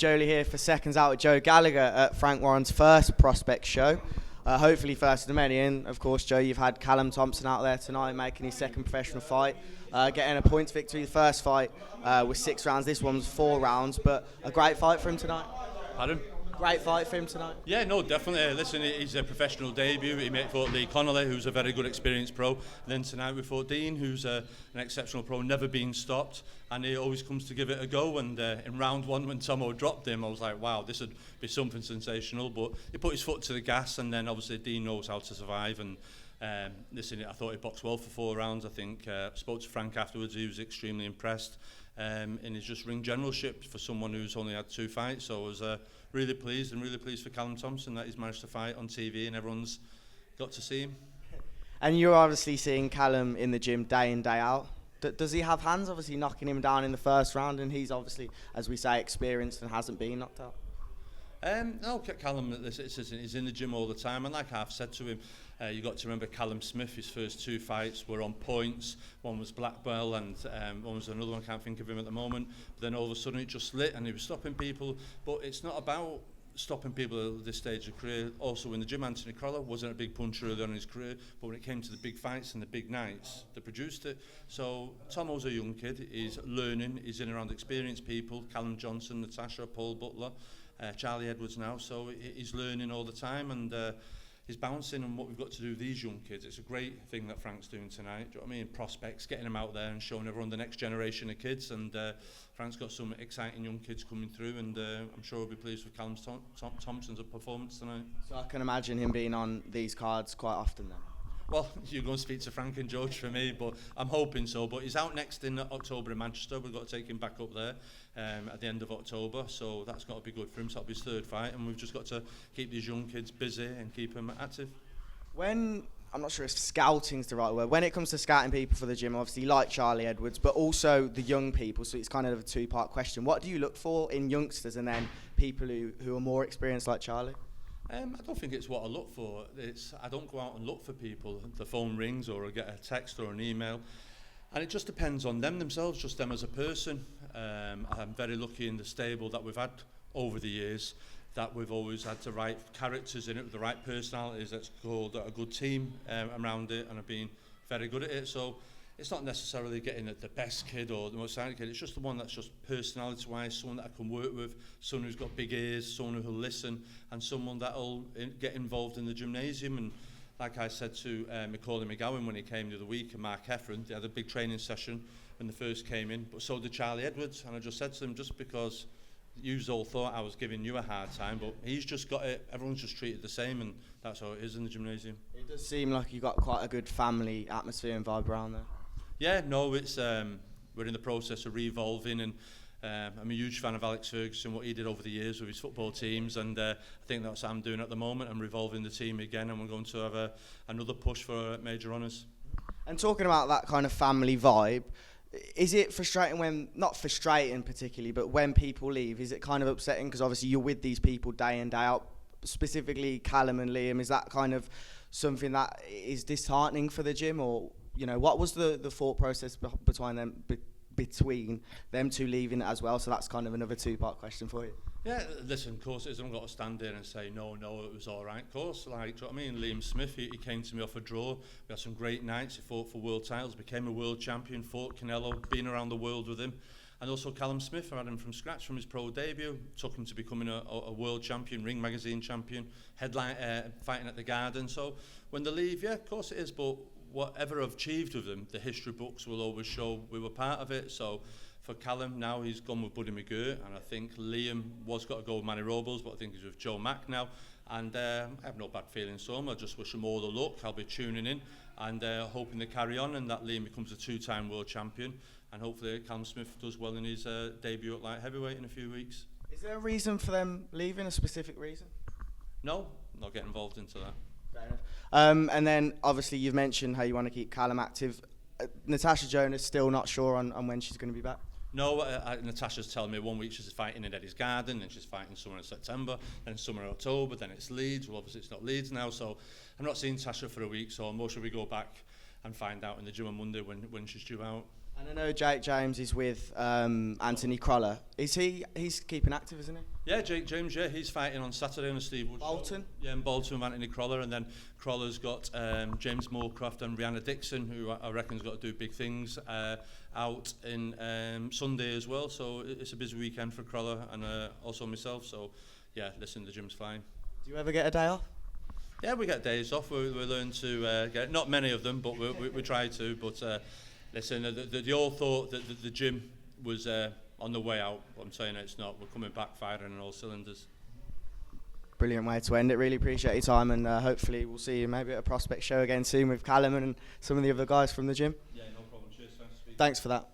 Joe Leigh here for Seconds Out with Joe Gallagher at Frank Warren's first prospect show. Hopefully first of the many. And of course, Joe, you've had Callum Thompson out there tonight making his second professional fight, getting a points victory. The first fight was 6 rounds, this one was 4 rounds, but a great fight for him tonight. Pardon? Great fight for him tonight. Yeah, no, definitely. Listen, he's a professional debut. He fought Lee Connolly, who's a very good experienced pro. And then tonight we fought Dean, who's an exceptional pro, never been stopped. And he always comes to give it a go. And in round 1, when Tomo dropped him, I was like, wow, this would be something sensational. But he put his foot to the gas, and then obviously Dean knows how to survive. And listen, I thought he boxed well for 4 rounds. I think spoke to Frank afterwards. He was extremely impressed in his just ring generalship for someone who's only had 2 fights. So I was really pleased for Callum Thompson that he's managed to fight on TV and everyone's got to see him. And you're obviously seeing Callum in the gym day in, day out. Does he have hands, obviously knocking him down in the first round, and he's obviously, as we say, experienced and hasn't been knocked out? No, Callum, he's in the gym all the time, and like I've said to him, you got to remember Callum Smith, his first 2 fights were on points. One was black belt and one was another one, I can't think of him at the moment. But then all of a sudden it just lit and he was stopping people. But it's not about stopping people at this stage of career. Also in the gym, Anthony Crolla wasn't a big puncher early on in his career, but when it came to the big fights and the big nights, they produced it. So Tomo's a young kid, he's learning, he's in around experienced people, Callum Johnson, Natasha, Paul Butler, Charlie Edwards now, so he's learning all the time, and he's bouncing on what we've got to do with these young kids. It's a great thing that Frank's doing tonight. Do you know what I mean? Prospects, getting them out there and showing everyone the next generation of kids. And Frank's got some exciting young kids coming through, and I'm sure he'll be pleased with Callum Thompson's performance tonight. So I can imagine him being on these cards quite often then. Well, you go and speak to Frank and George for me, but I'm hoping so. But he's out next in October in Manchester. We've got to take him back up there at the end of October, so that's got to be good for him. So that'll be his 3rd fight, and we've just got to keep these young kids busy and keep them active. I'm not sure if scouting's the right word, when it comes to scouting people for the gym, obviously like Charlie Edwards, but also the young people, so it's kind of a 2-part question. What do you look for in youngsters and then people who are more experienced like Charlie? I don't think it's what I look for. I don't go out and look for people. The phone rings or I get a text or an email. And it just depends on them themselves, just them as a person. I'm very lucky in the stable that we've had over the years, that we've always had the right characters in it, with the right personalities. That's called a good team around it, and I've been very good at it. So it's not necessarily getting the best kid or the most talented kid. It's just the one that's just personality-wise, someone that I can work with, someone who's got big ears, someone who'll listen, and someone that'll get involved in the gymnasium. And like I said to Macaulay McGowan when he came the other week, and Mark Heffron, they had a big training session when they first came in, but so did Charlie Edwards. And I just said to him, just because you all thought I was giving you a hard time, but he's just got it, everyone's just treated the same, and that's how it is in the gymnasium. It does seem like you've got quite a good family atmosphere and vibe around there. Yeah, no, it's we're in the process of revolving, and I'm a huge fan of Alex Ferguson, what he did over the years with his football teams, and I think that's what I'm doing at the moment. I'm revolving the team again, and we're going to have another push for major honours. And talking about that kind of family vibe, is it frustrating when, not frustrating particularly, but when people leave, is it kind of upsetting? Because obviously you're with these people day in, day out, specifically Callum and Liam. Is that kind of something that is disheartening for the gym, or, you know, what was the thought process between them two leaving as well? So that's kind of another 2-part question for you. Yeah, listen, of course, I'm got to stand there and say, no, it was all right. Of course, like, do you know what I mean? Liam Smith, he came to me off a draw. We had some great nights. He fought for world titles, became a world champion, fought Canelo, been around the world with him. And also Callum Smith, I had him from scratch from his pro debut, took him to becoming a world champion, Ring Magazine champion, headline fighting at the Garden. So when they leave, yeah, of course it is, but whatever I've achieved with them, the history books will always show we were part of it. So for Callum, now he's gone with Buddy McGirt, and I think Liam was got to go with Manny Robles, but I think he's with Joe Mack now. And I have no bad feelings for him. I just wish him all the luck. I'll be tuning in and hoping they carry on, and that Liam becomes a 2-time world champion. And hopefully Callum Smith does well in his debut at light heavyweight in a few weeks. Is there a reason for them leaving, a specific reason? No, not get involved into that. Fair enough. And then obviously you've mentioned how you want to keep Callum active. Natasha Jonas still not sure on when she's going to be back? No, Natasha's telling me 1 week she's fighting in Eddie's Garden, then she's fighting somewhere in September, then somewhere in October, then it's Leeds. Well, obviously it's not Leeds now, so I'm not seeing Tasha for a week, so I'm more sure we go back and find out in the gym on Monday when she's due out. And I know Jake James is with Anthony Crolla. He's keeping active, isn't he? Yeah, Jake James, he's fighting on Saturday on the Steve Wood Bolton? show. Yeah, in Bolton with Anthony Crolla, and then Crolla's got James Moorcroft and Rihanna Dixon, who I reckon's got to do big things, out in Sunday as well. So it's a busy weekend for Crolla and also myself. So yeah, listen, the gym's fine. Do you ever get a day off? Yeah, we get days off. We learn to get, not many of them, but we try to. But listen, they all thought that the gym was on the way out. I'm saying it's not. We're coming back firing on all cylinders. Brilliant way to end it. Really appreciate your time, and hopefully we'll see you maybe at a prospect show again soon with Callum and some of the other guys from the gym. Yeah, no problem. Cheers. Thanks for that.